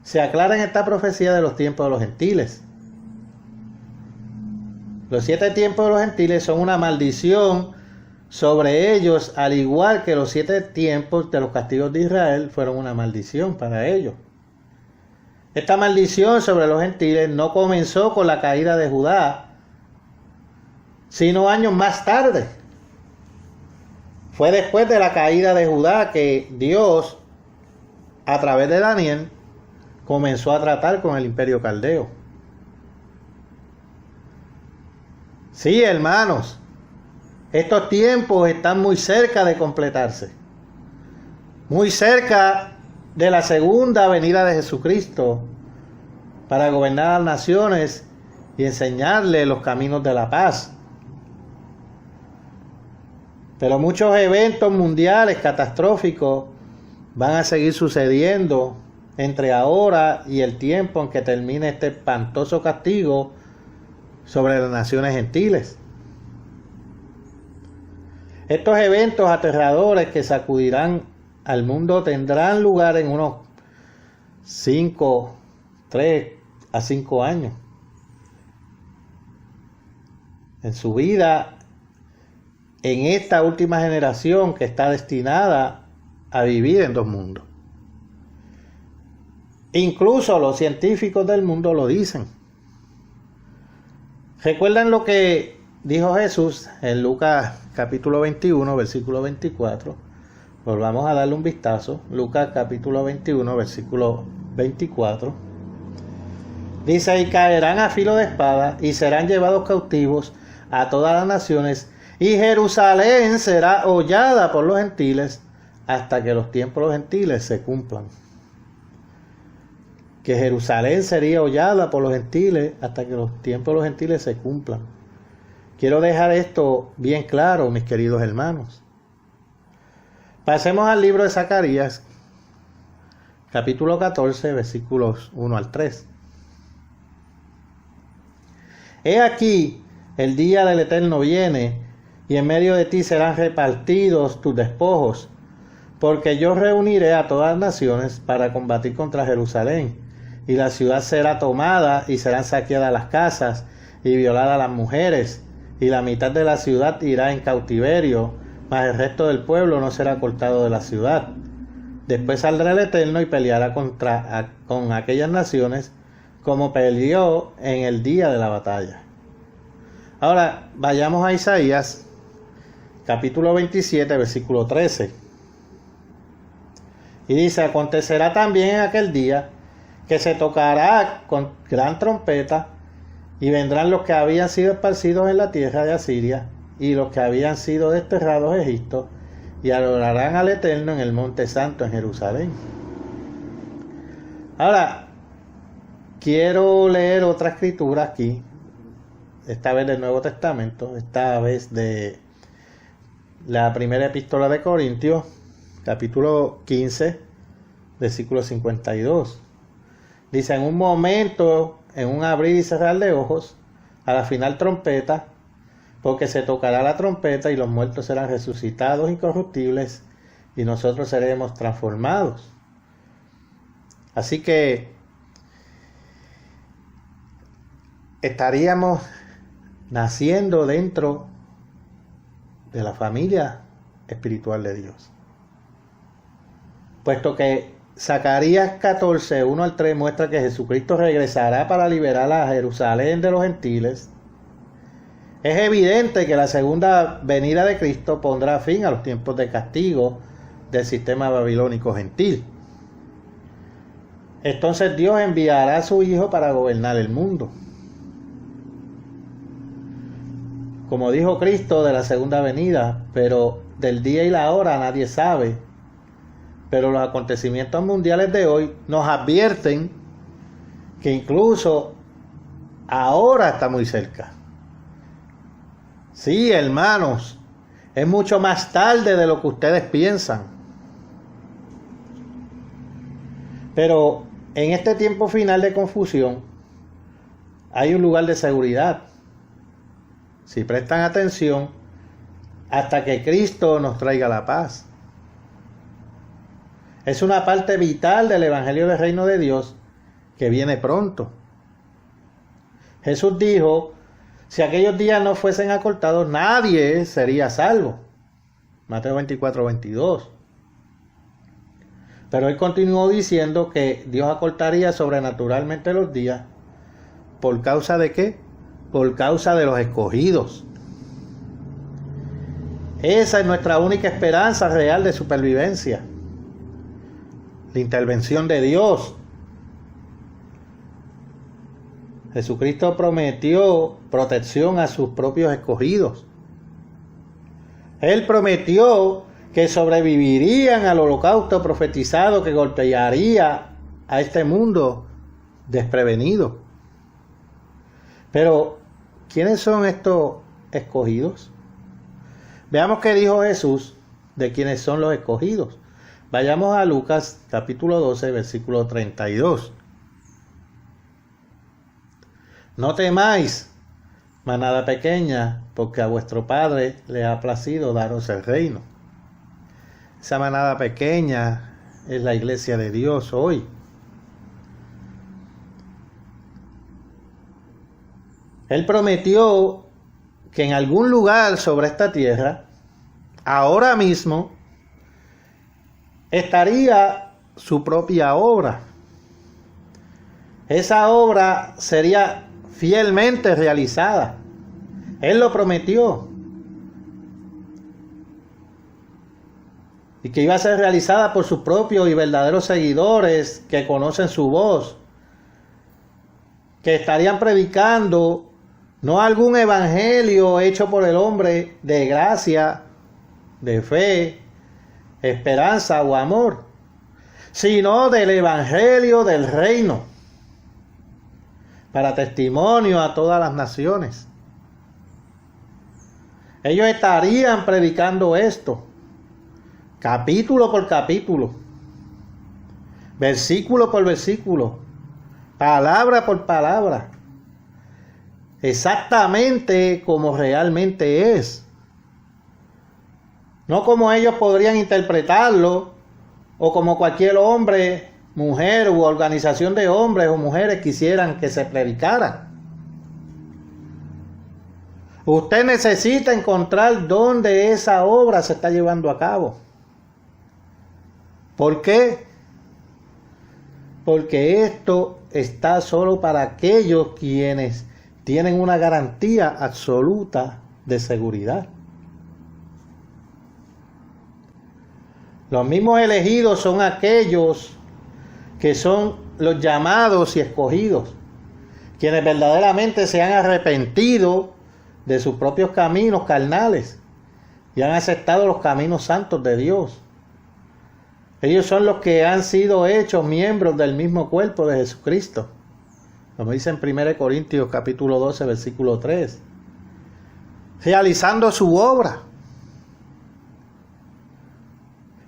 [SPEAKER 1] se aclara en esta profecía de los tiempos de los gentiles. Los 7 tiempos de los gentiles son una maldición sobre ellos, al igual que los 7 tiempos de los castigos de Israel fueron una maldición para ellos. Esta maldición sobre los gentiles no comenzó con la caída de Judá, sino años más tarde. Fue después de la caída de Judá que Dios, a través de Daniel, comenzó a tratar con el imperio caldeo. Sí, hermanos, estos tiempos están muy cerca de completarse, muy cerca de la segunda venida de Jesucristo para gobernar las naciones y enseñarles los caminos de la paz. Pero muchos eventos mundiales catastróficos van a seguir sucediendo entre ahora y el tiempo en que termine este espantoso castigo sobre las naciones gentiles. Estos eventos aterradores que sacudirán al mundo tendrán lugar en unos 3 a 5 años. En su vida, en esta última generación que está destinada a vivir en 2 mundos. Incluso los científicos del mundo lo dicen. ¿Recuerdan lo que dijo Jesús en Lucas capítulo 21, versículo 24? Volvamos a darle un vistazo. Lucas capítulo 21, versículo 24. Dice: y caerán a filo de espada y serán llevados cautivos a todas las naciones, y Jerusalén será hollada por los gentiles hasta que los tiempos de los gentiles se cumplan. Que Jerusalén sería hollada por los gentiles hasta que los tiempos de los gentiles se cumplan. Quiero dejar esto bien claro, mis queridos hermanos. Pasemos al libro de Zacarías, capítulo 14, versículos 1 al 3. He aquí, el día del Eterno viene, y en medio de ti serán repartidos tus despojos, porque yo reuniré a todas las naciones para combatir contra Jerusalén, y la ciudad será tomada, y serán saqueadas las casas, y violadas las mujeres, y la mitad de la ciudad irá en cautiverio, mas el resto del pueblo no será cortado de la ciudad. Después saldrá el Eterno y peleará con aquellas naciones, como peleó en el día de la batalla. Ahora, vayamos a Isaías, capítulo 27, versículo 13. Y dice: acontecerá también en aquel día que se tocará con gran trompeta, y vendrán los que habían sido esparcidos en la tierra de Asiria, y los que habían sido desterrados a Egipto, y adorarán al Eterno en el monte santo en Jerusalén. Ahora, quiero leer otra escritura aquí, esta vez del Nuevo Testamento, esta vez de la primera epístola de Corintios, capítulo 15, versículo 52. Dice: en un momento, en un abrir y cerrar de ojos, a la final trompeta, porque se tocará la trompeta y los muertos serán resucitados incorruptibles, y nosotros seremos transformados. Así que estaríamos naciendo dentro de la familia espiritual de Dios. Puesto que Zacarías 14, 1 al 3 muestra que Jesucristo regresará para liberar a Jerusalén de los gentiles, es evidente que la segunda venida de Cristo pondrá fin a los tiempos de castigo del sistema babilónico gentil. Entonces Dios enviará a su Hijo para gobernar el mundo. Como dijo Cristo de la segunda venida, pero del día y la hora nadie sabe. Pero los acontecimientos mundiales de hoy nos advierten que incluso ahora está muy cerca. Sí, hermanos, es mucho más tarde de lo que ustedes piensan. Pero en este tiempo final de confusión hay un lugar de seguridad. Si prestan atención, hasta que Cristo nos traiga la paz. Es una parte vital del Evangelio del Reino de Dios que viene pronto. Jesús dijo: si aquellos días no fuesen acortados, nadie sería salvo. Mateo 24, 22. Pero él continuó diciendo que Dios acortaría sobrenaturalmente los días. ¿Por causa de qué? Por causa de los escogidos. Esa es nuestra única esperanza real de supervivencia. La intervención de Dios. Jesucristo prometió protección a sus propios escogidos. Él prometió que sobrevivirían al holocausto profetizado que golpearía a este mundo desprevenido. Pero, ¿quiénes son estos escogidos? Veamos qué dijo Jesús de quiénes son los escogidos. Vayamos a Lucas capítulo 12, versículo 32. No temáis, manada pequeña, porque a vuestro Padre le ha placido daros el reino. Esa manada pequeña es la iglesia de Dios hoy. Él prometió que en algún lugar sobre esta tierra, ahora mismo, estaría su propia obra. Esa obra sería fielmente realizada. Él lo prometió. Y que iba a ser realizada por sus propios y verdaderos seguidores que conocen su voz. Que estarían predicando no algún evangelio hecho por el hombre de gracia, de fe, esperanza o amor, sino del evangelio del reino, para testimonio a todas las naciones. Ellos estarían predicando esto, capítulo por capítulo, versículo por versículo, palabra por palabra, exactamente como realmente es. No como ellos podrían interpretarlo, o como cualquier hombre, mujer u organización de hombres o mujeres quisieran que se predicara. Usted necesita encontrar dónde esa obra se está llevando a cabo. ¿Por qué? Porque esto está solo para aquellos quienes tienen una garantía absoluta de seguridad. Los mismos elegidos son aquellos que son los llamados y escogidos, quienes verdaderamente se han arrepentido de sus propios caminos carnales y han aceptado los caminos santos de Dios. Ellos son los que han sido hechos miembros del mismo cuerpo de Jesucristo, como dice en 1 Corintios capítulo 12, versículo 3, realizando su obra.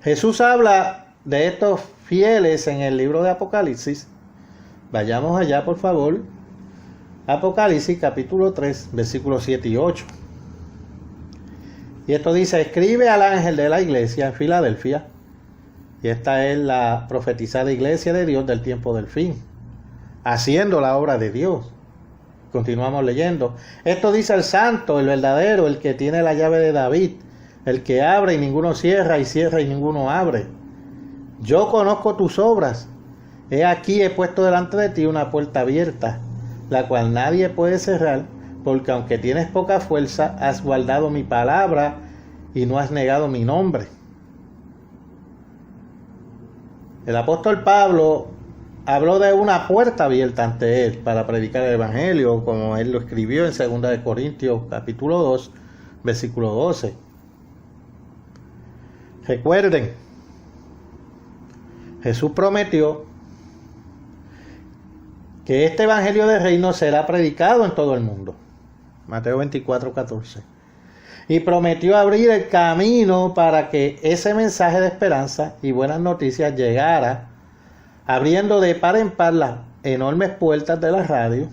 [SPEAKER 1] Jesús habla de estos fieles en el libro de Apocalipsis. Vayamos allá, por favor. Apocalipsis capítulo 3, versículos 7 y 8. Y esto dice: escribe al ángel de la iglesia en Filadelfia. Y esta es la profetizada iglesia de Dios del tiempo del fin, haciendo la obra de Dios. Continuamos leyendo. Esto dice el santo, el verdadero, el que tiene la llave de David, el que abre y ninguno cierra, y cierra y ninguno abre. Yo conozco tus obras. He aquí he puesto delante de ti una puerta abierta, la cual nadie puede cerrar, porque aunque tienes poca fuerza, has guardado mi palabra y no has negado mi nombre. El apóstol Pablo habló de una puerta abierta ante él para predicar el evangelio, como él lo escribió en 2 Corintios capítulo 2, versículo 12. Recuerden, Jesús prometió que este evangelio del reino será predicado en todo el mundo. Mateo 24, 14. Y prometió abrir el camino para que ese mensaje de esperanza y buenas noticias llegara, abriendo de par en par las enormes puertas de la radio,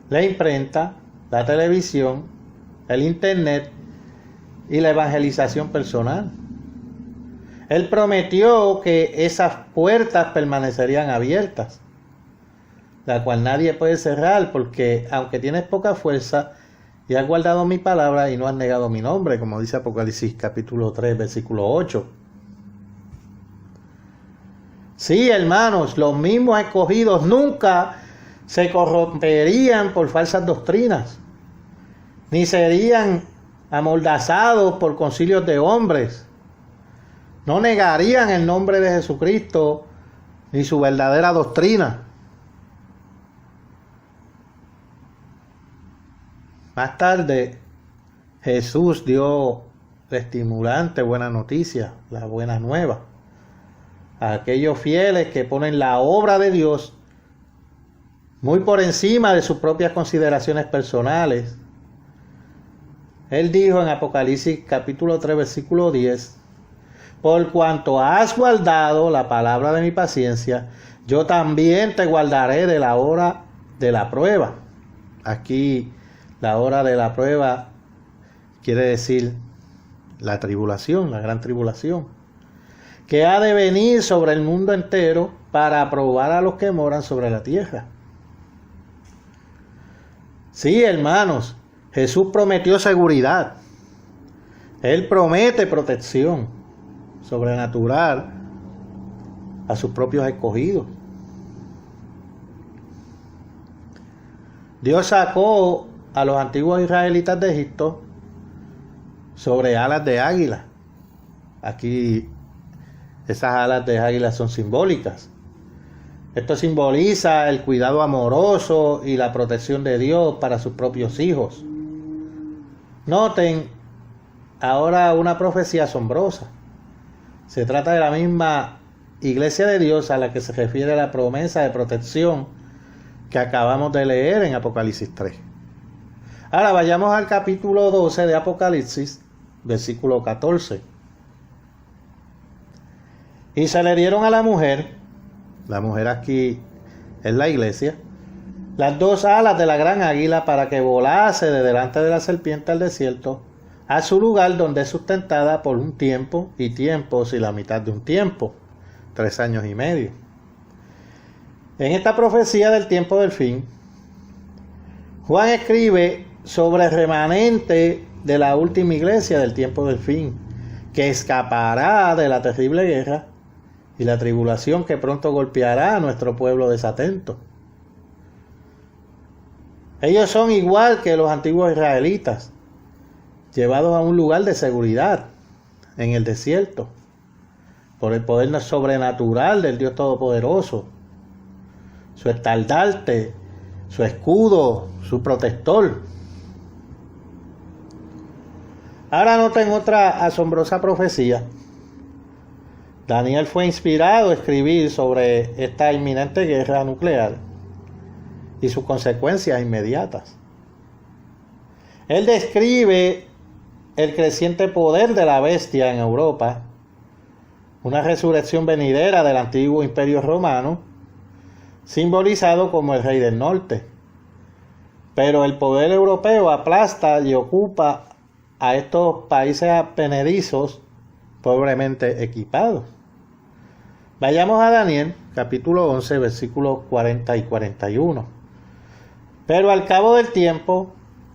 [SPEAKER 1] la imprenta, la televisión, el internet y la evangelización personal. Él prometió que esas puertas permanecerían abiertas, la cual nadie puede cerrar, porque aunque tienes poca fuerza y has guardado mi palabra y no has negado mi nombre, como dice Apocalipsis capítulo 3, versículo 8. Sí, hermanos, los mismos escogidos nunca se corromperían por falsas doctrinas, ni serían amordazados por concilios de hombres. No negarían el nombre de Jesucristo ni su verdadera doctrina. Más tarde, Jesús dio la estimulante buena noticia, la buena nueva, a aquellos fieles que ponen la obra de Dios muy por encima de sus propias consideraciones personales. Él dijo en Apocalipsis capítulo 3, versículo 10: por cuanto has guardado la palabra de mi paciencia, yo también te guardaré de la hora de la prueba. Aquí la hora de la prueba quiere decir la tribulación, la gran tribulación, que ha de venir sobre el mundo entero para probar a los que moran sobre la tierra. Sí, hermanos, Jesús prometió seguridad. Él promete protección sobrenatural a sus propios escogidos. Dios sacó a los antiguos israelitas de Egipto sobre alas de águila. Aquí esas alas de águila son simbólicas. Esto simboliza el cuidado amoroso y la protección de Dios para sus propios hijos. Noten ahora una profecía asombrosa. Se trata de la misma iglesia de Dios a la que se refiere la promesa de protección que acabamos de leer en Apocalipsis 3. Ahora vayamos al capítulo 12 de Apocalipsis, versículo 14. Y se le dieron a la mujer aquí es la iglesia, las dos alas de la gran águila para que volase de delante de la serpiente al desierto, a su lugar donde es sustentada por un tiempo y tiempos y la mitad de un tiempo, 3 años y medio. En esta profecía del tiempo del fin, Juan escribe sobre el remanente de la última iglesia del tiempo del fin, que escapará de la terrible guerra y la tribulación que pronto golpeará a nuestro pueblo desatento. Ellos son igual que los antiguos israelitas, llevados a un lugar de seguridad en el desierto, por el poder sobrenatural del Dios Todopoderoso, su estandarte, su escudo, su protector. Ahora noten otra asombrosa profecía. Daniel fue inspirado a escribir sobre esta inminente guerra nuclear y sus consecuencias inmediatas. Él describe el creciente poder de la bestia en Europa, una resurrección venidera del antiguo imperio romano, simbolizado como el rey del norte. Pero el poder europeo aplasta y ocupa a estos países advenedizos pobremente equipados. Vayamos a Daniel, capítulo 11, versículos 40 y 41. Pero al cabo del tiempo,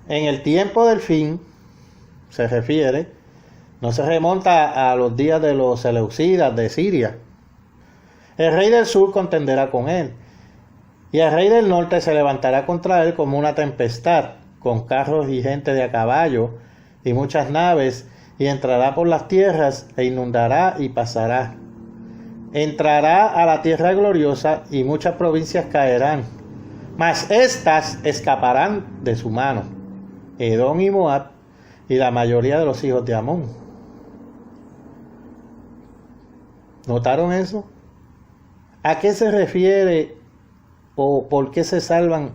[SPEAKER 1] en el tiempo del fin, se refiere, no se remonta a los días de los seleucidas de Siria. El rey del sur contenderá con él, y el rey del norte se levantará contra él como una tempestad, con carros y gente de a caballo, y muchas naves, y entrará por las tierras, e inundará y pasará. Entrará a la tierra gloriosa, y muchas provincias caerán, mas éstas escaparán de su mano, Edom y Moab, y la mayoría de los hijos de Amón. ¿Notaron eso? ¿A qué se refiere o por qué se salvan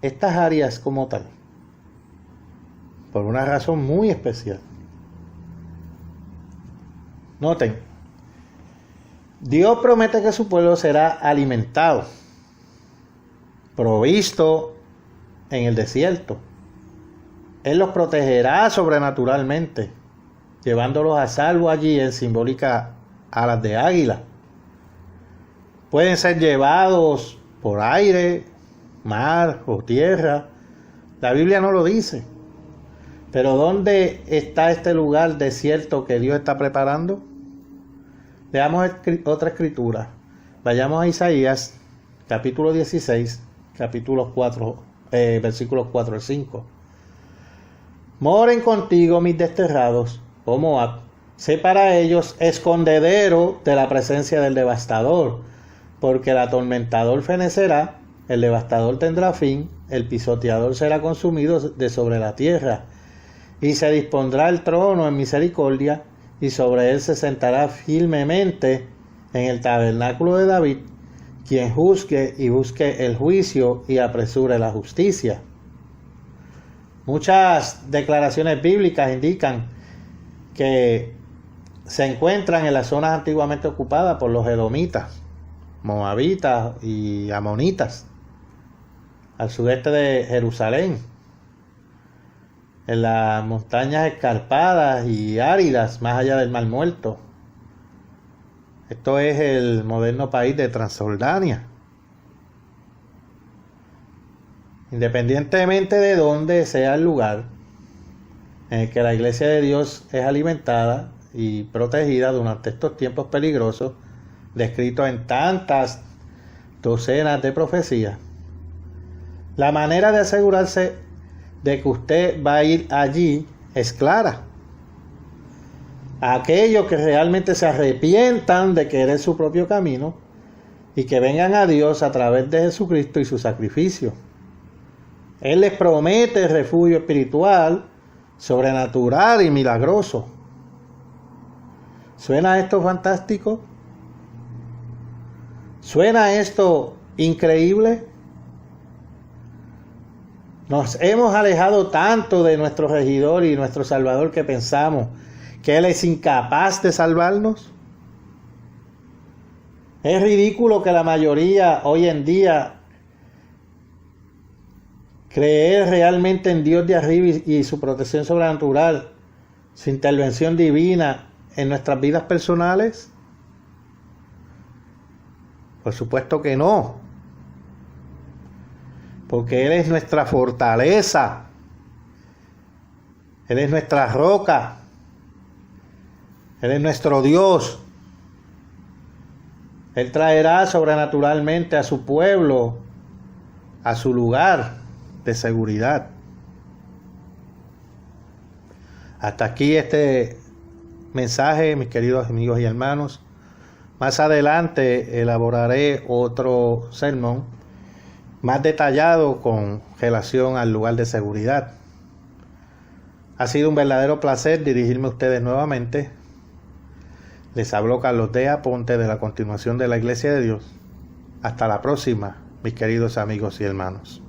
[SPEAKER 1] estas áreas como tal? Por una razón muy especial. Noten, Dios promete que su pueblo será alimentado, provisto en el desierto. Él los protegerá sobrenaturalmente, llevándolos a salvo allí en simbólicas alas de águila. Pueden ser llevados por aire, mar o tierra. La Biblia no lo dice. Pero ¿dónde está este lugar desierto que Dios está preparando? Veamos otra escritura. Vayamos a Isaías, capítulo 16, versículos 4 al 5. Moren contigo mis desterrados, oh Moab. Sé para ellos escondedero de la presencia del devastador, porque el atormentador fenecerá, el devastador tendrá fin, el pisoteador será consumido de sobre la tierra, y se dispondrá el trono en misericordia, y sobre él se sentará firmemente en el tabernáculo de David, quien juzgue y busque el juicio y apresure la justicia. Muchas declaraciones bíblicas indican que se encuentran en las zonas antiguamente ocupadas por los edomitas, moabitas y amonitas, al sudeste de Jerusalén, en las montañas escarpadas y áridas más allá del Mar Muerto. Esto es el moderno país de Transjordania. Independientemente de dónde sea el lugar en el que la iglesia de Dios es alimentada y protegida durante estos tiempos peligrosos, descritos en tantas docenas de profecías, la manera de asegurarse de que usted va a ir allí es clara. Aquellos que realmente se arrepientan de querer su propio camino y que vengan a Dios a través de Jesucristo y su sacrificio. Él les promete refugio espiritual, sobrenatural y milagroso. ¿Suena esto fantástico? ¿Suena esto increíble? Nos hemos alejado tanto de nuestro regidor y nuestro Salvador que pensamos que Él es incapaz de salvarnos. Es ridículo que la mayoría hoy en día creer realmente en Dios de arriba y su protección sobrenatural, su intervención divina en nuestras vidas personales. Por supuesto que no. Porque Él es nuestra fortaleza. Él es nuestra roca. Él es nuestro Dios. Él traerá sobrenaturalmente a su pueblo a su lugar de seguridad. Hasta aquí este mensaje, mis queridos amigos y hermanos. Más adelante elaboraré otro sermón más detallado con relación al lugar de seguridad. Ha sido un verdadero placer dirigirme a ustedes nuevamente. Les habló Carlos D. Aponte de la Continuación de la Iglesia de Dios. Hasta la próxima, mis queridos amigos y hermanos.